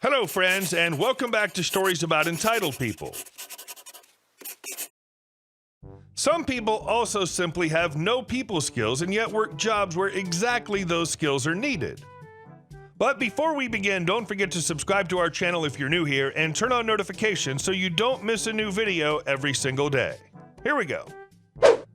Hello, friends, and welcome back to Stories About Entitled People. Some people also simply have no people skills and yet work jobs where exactly those skills are needed. But before we begin, don't forget to subscribe to our channel if you're new here and turn on notifications so you don't miss a new video every single day. Here we go.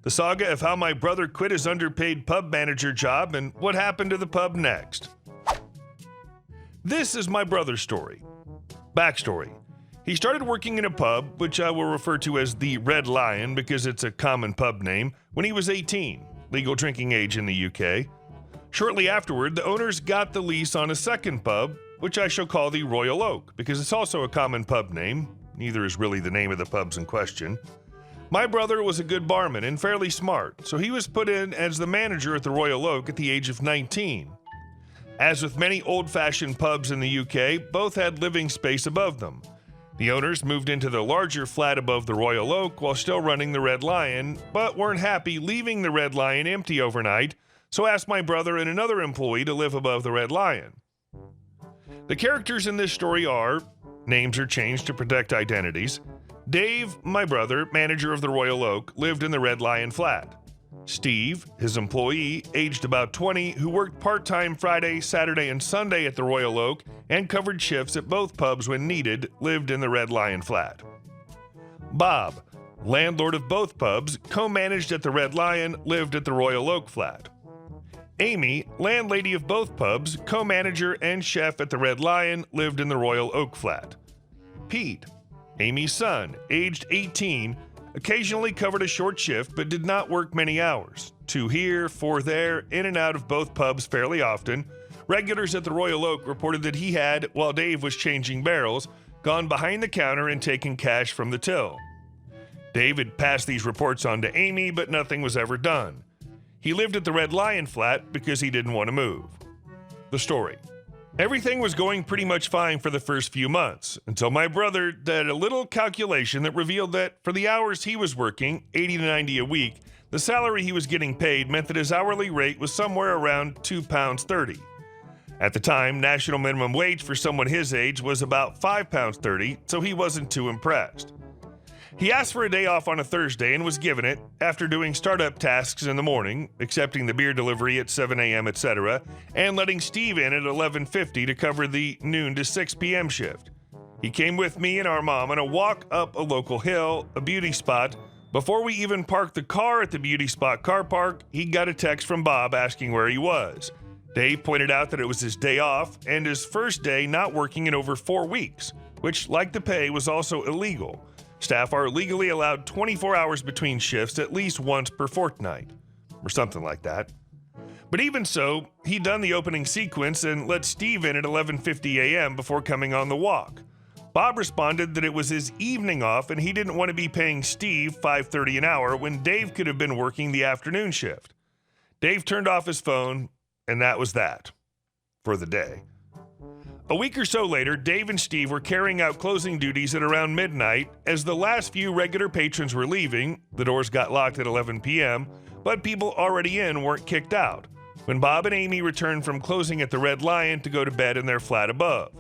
The saga of how my brother quit his underpaid pub manager job and what happened to the pub next. This is my brother's story. Backstory. He started working in a pub, which I will refer to as the Red Lion because it's a common pub name, when he was 18, legal drinking age in the UK. Shortly afterward, the owners got the lease on a second pub, which I shall call the Royal Oak because it's also a common pub name. Neither is really the name of the pubs in question. My brother was a good barman and fairly smart, so he was put in as the manager at the Royal Oak at the age of 19. As with many old-fashioned pubs in the UK, both had living space above them. The owners moved into the larger flat above the Royal Oak while still running the Red Lion, but weren't happy leaving the Red Lion empty overnight, so asked my brother and another employee to live above the Red Lion. The characters in this story are, names are changed to protect identities. Dave, my brother, manager of the Royal Oak, lived in the Red Lion flat. Steve, his employee, aged about 20, who worked part-time Friday, Saturday, and Sunday at the Royal Oak and covered shifts at both pubs when needed, lived in the Red Lion flat. Bob, landlord of both pubs, co-managed at the Red Lion, lived at the Royal Oak flat. Amy, landlady of both pubs, co-manager and chef at the Red Lion, lived in the Royal Oak flat. Pete, Amy's son, aged 18, occasionally covered a short shift but did not work many hours. 2 here, 4 there, in and out of both pubs fairly often. Regulars at the Royal Oak reported that he had, while Dave was changing barrels, gone behind the counter and taken cash from the till. David passed these reports on to Amy, but nothing was ever done. He lived at the Red Lion flat because he didn't want to move. The story. Everything was going pretty much fine for the first few months, until my brother did a little calculation that revealed that for the hours he was working, 80 to 90 a week, the salary he was getting paid meant that his hourly rate was somewhere around £2.30. At the time, national minimum wage for someone his age was about £5.30, so he wasn't too impressed. He asked for a day off on a Thursday and was given it after doing startup tasks in the morning, accepting the beer delivery at 7 a.m., etc., and letting Steve in at 11:50 to cover the noon to 6 p.m. shift. He came with me and our mom on a walk up a local hill, a beauty spot. Before we even parked the car at the beauty spot car park, he got a text from Bob asking where he was. Dave pointed out that it was his day off and his first day not working in over 4 weeks, which, like the pay, was also illegal. Staff are legally allowed 24 hours between shifts at least once per fortnight, or something like that. But even so, he'd done the opening sequence and let Steve in at 11:50 a.m. before coming on the walk. Bob responded that it was his evening off and he didn't want to be paying Steve $5.30 an hour when Dave could have been working the afternoon shift. Dave turned off his phone, and that was that. For the day. A week or so later, Dave and Steve were carrying out closing duties at around midnight. As the last few regular patrons were leaving, the doors got locked at 11 p.m., but people already in weren't kicked out, when Bob and Amy returned from closing at the Red Lion to go to bed in their flat above.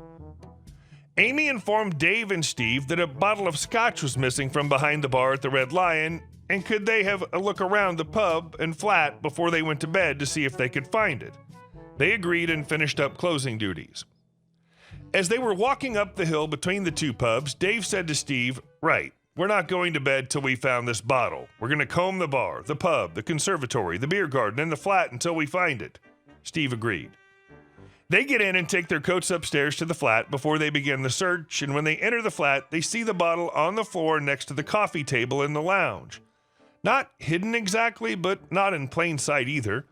Amy informed Dave and Steve that a bottle of scotch was missing from behind the bar at the Red Lion, and could they have a look around the pub and flat before they went to bed to see if they could find it. They agreed and finished up closing duties. As they were walking up the hill between the two pubs, Dave said to Steve, "Right, we're not going to bed till we found this bottle. We're going to comb the bar, the pub, the conservatory, the beer garden, and the flat until we find it." Steve agreed. They get in and take their coats upstairs to the flat before they begin the search, and when they enter the flat, they see the bottle on the floor next to the coffee table in the lounge. Not hidden exactly, but not in plain sight either.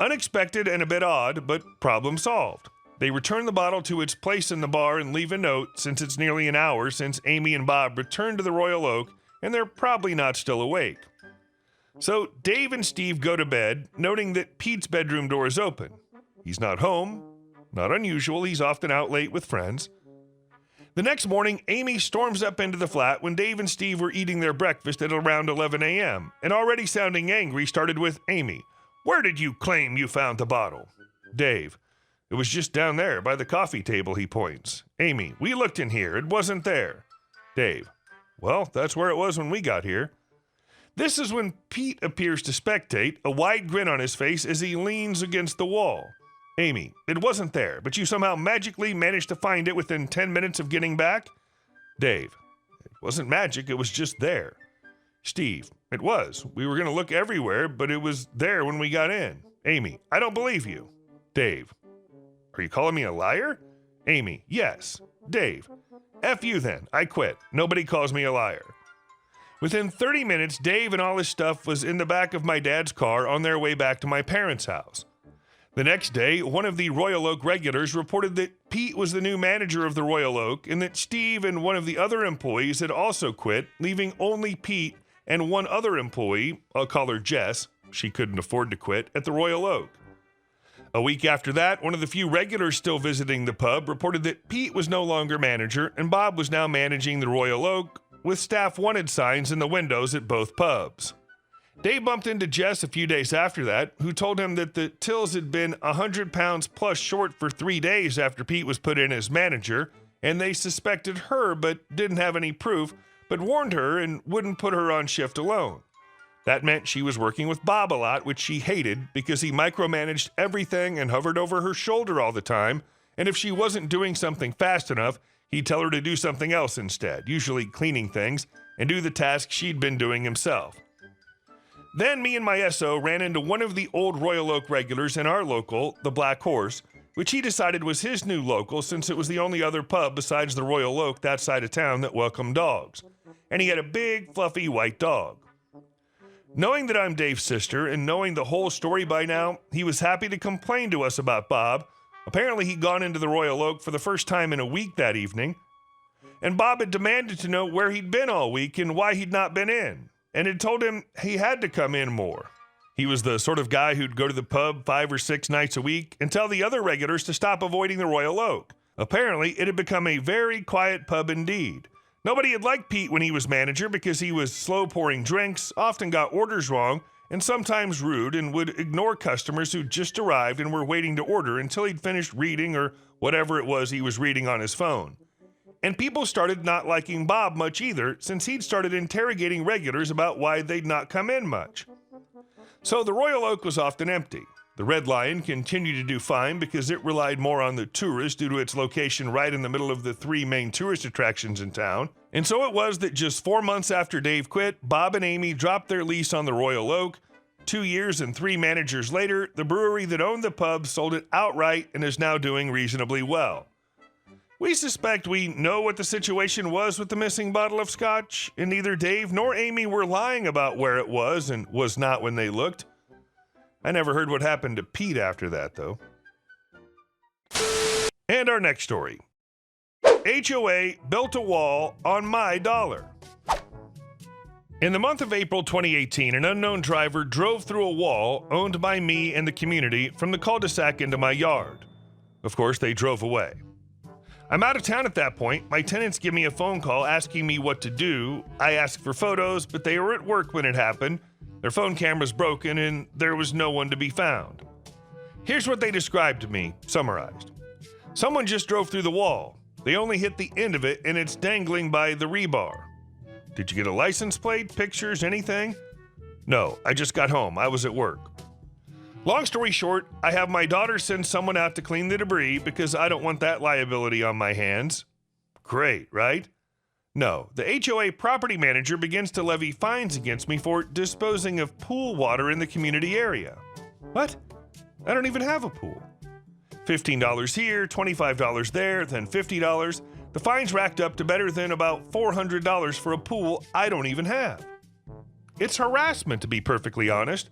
Unexpected and a bit odd, but problem solved. They return the bottle to its place in the bar and leave a note, since it's nearly an hour since Amy and Bob returned to the Royal Oak and they're probably not still awake. So Dave and Steve go to bed, noting that Pete's bedroom door is open. He's not home. Not unusual, he's often out late with friends. The next morning, Amy storms up into the flat when Dave and Steve were eating their breakfast at around 11 a.m. and already sounding angry started with Amy, "Where did you claim you found the bottle?" Dave, It was just down there by the coffee table, he points. Amy, we looked in here. It wasn't there. Dave, well, that's where it was when we got here. This is when Pete appears to spectate, a wide grin on his face as he leans against the wall. Amy, it wasn't there, but you somehow magically managed to find it within 10 minutes of getting back? Dave, it wasn't magic, it was just there. Steve, it was. We were going to look everywhere, but it was there when we got in. Amy, I don't believe you. Dave, are you calling me a liar? Amy, yes. Dave, F you then, I quit. Nobody calls me a liar. Within 30 minutes, Dave and all his stuff was in the back of my dad's car on their way back to my parents' house. The next day, one of the Royal Oak regulars reported that Pete was the new manager of the Royal Oak and that Steve and one of the other employees had also quit, leaving only Pete and one other employee, I'll call her Jess, she couldn't afford to quit, at the Royal Oak. A week after that, one of the few regulars still visiting the pub reported that Pete was no longer manager and Bob was now managing the Royal Oak with staff wanted signs in the windows at both pubs. Dave bumped into Jess a few days after that, who told him that the tills had been 100 pounds plus short for 3 days after Pete was put in as manager, and they suspected her but didn't have any proof, but warned her and wouldn't put her on shift alone. That meant she was working with Bob a lot, which she hated because he micromanaged everything and hovered over her shoulder all the time, and if she wasn't doing something fast enough, he'd tell her to do something else instead, usually cleaning things, and do the task she'd been doing himself. Then me and my SO ran into one of the old Royal Oak regulars in our local, the Black Horse, which he decided was his new local since it was the only other pub besides the Royal Oak that side of town that welcomed dogs. And he had a big, fluffy white dog. Knowing that I'm Dave's sister and knowing the whole story by now, he was happy to complain to us about Bob. Apparently he'd gone into the Royal Oak for the first time in a week that evening. And Bob had demanded to know where he'd been all week and why he'd not been in, and had told him he had to come in more. He was the sort of guy who'd go to the pub 5 or 6 nights a week and tell the other regulars to stop avoiding the Royal Oak. Apparently, it had become a very quiet pub indeed. Nobody had liked Pete when he was manager because he was slow pouring drinks, often got orders wrong, and sometimes rude, and would ignore customers who just arrived and were waiting to order until he'd finished reading or whatever it was he was reading on his phone. And people started not liking Bob much either, since he'd started interrogating regulars about why they'd not come in much. So the Royal Oak was often empty. The Red Lion continued to do fine because it relied more on the tourists due to its location right in the middle of the 3 main tourist attractions in town. And so it was that just 4 months after Dave quit, Bob and Amy dropped their lease on the Royal Oak. 2 years and 3 managers later, the brewery that owned the pub sold it outright and is now doing reasonably well. We suspect we know what the situation was with the missing bottle of scotch, and neither Dave nor Amy were lying about where it was and was not when they looked. I never heard what happened to Pete after that, though. And our next story. HOA built a wall on my dollar. In the month of April 2018, an unknown driver drove through a wall owned by me and the community from the cul-de-sac into my yard. Of course, they drove away. I'm out of town at that point. My tenants give me a phone call asking me what to do. I ask for photos, but they were at work when it happened. Their phone camera's broken and there was no one to be found. Here's what they described to me, summarized. Someone just drove through the wall. They only hit the end of it and it's dangling by the rebar. Did you get a license plate, pictures, anything? No, I just got home. I was at work. Long story short, I have my daughter send someone out to clean the debris because I don't want that liability on my hands. Great, right? No, the HOA property manager begins to levy fines against me for disposing of pool water in the community area. What? I don't even have a pool. $15 here, $25 there, then $50. The fines racked up to better than about $400 for a pool I don't even have. It's harassment, to be perfectly honest.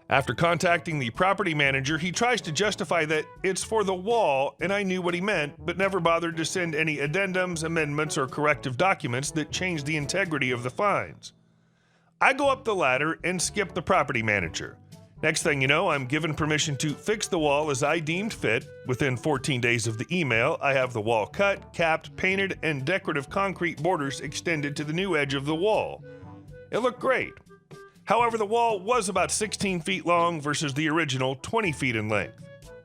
After contacting the property manager, he tries to justify that it's for the wall, and I knew what he meant, but never bothered to send any addendums, amendments, or corrective documents that changed the integrity of the fines. I go up the ladder and skip the property manager. Next thing you know, I'm given permission to fix the wall as I deemed fit. Within 14 days of the email, I have the wall cut, capped, painted, and decorative concrete borders extended to the new edge of the wall. It looked great. However, the wall was about 16 feet long versus the original 20 feet in length.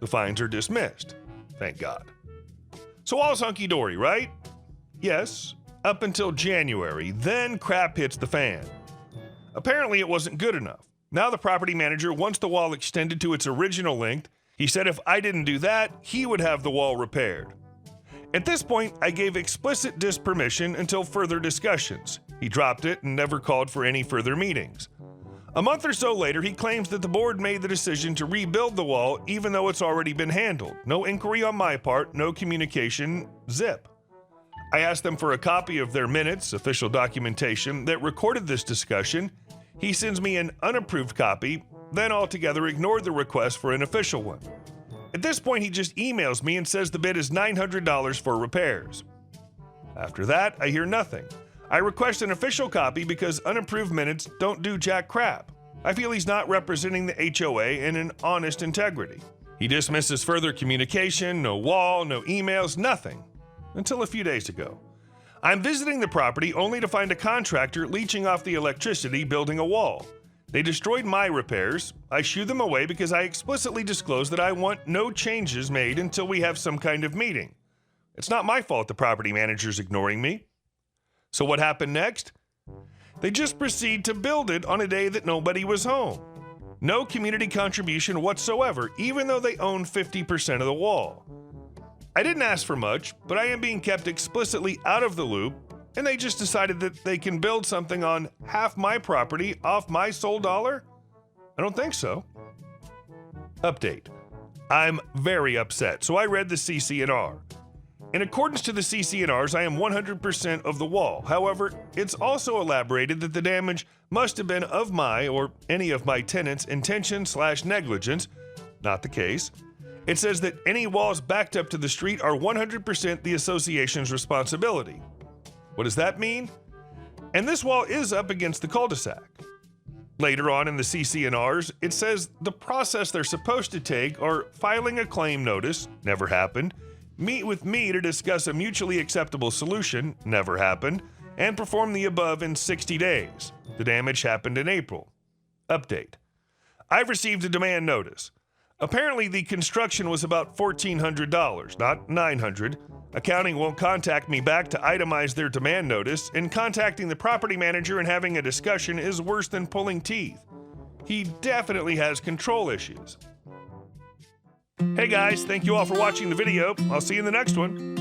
The fines are dismissed. Thank God. So all's hunky-dory, right? Yes, up until January. Then crap hits the fan. Apparently it wasn't good enough. Now the property manager wants the wall extended to its original length. He said if I didn't do that, he would have the wall repaired. At this point, I gave explicit dispermission until further discussions. He dropped it and never called for any further meetings. A month or so later, he claims that the board made the decision to rebuild the wall even though it's already been handled. No inquiry on my part, no communication, zip. I asked them for a copy of their minutes, official documentation, that recorded this discussion. He sends me an unapproved copy, then altogether ignored the request for an official one. At this point, he just emails me and says the bid is $900 for repairs. After that, I hear nothing. I request an official copy because unapproved minutes don't do jack crap. I feel he's not representing the HOA in an honest integrity. He dismisses further communication, no wall, no emails, nothing. Until a few days ago. I'm visiting the property only to find a contractor leeching off the electricity building a wall. They destroyed my repairs. I shoo them away because I explicitly disclose that I want no changes made until we have some kind of meeting. It's not my fault the property manager's ignoring me. So what happened next? They just proceed to build it on a day that nobody was home. No community contribution whatsoever, even though they own 50% of the wall. I didn't ask for much, but I am being kept explicitly out of the loop, and they just decided that they can build something on half my property off my sole dollar? I don't think so. Update. I'm very upset, so I read the CC&R. In accordance to the CC&Rs, I am 100% of the wall. However, it's also elaborated that the damage must have been of my or any of my tenants' intention/negligence. Not the case. It says that any walls backed up to the street are 100% the association's responsibility. What does that mean? And this wall is up against the cul-de-sac. Later on in the CC&Rs, it says the process they're supposed to take are filing a claim notice, never happened, meet with me to discuss a mutually acceptable solution, never happened, and perform the above in 60 days. The damage happened in April. Update. I've received a demand notice. Apparently, the construction was about $1,400, not $900. Accounting won't contact me back to itemize their demand notice, and contacting the property manager and having a discussion is worse than pulling teeth. He definitely has control issues. Hey guys, thank you all for watching the video. I'll see you in the next one.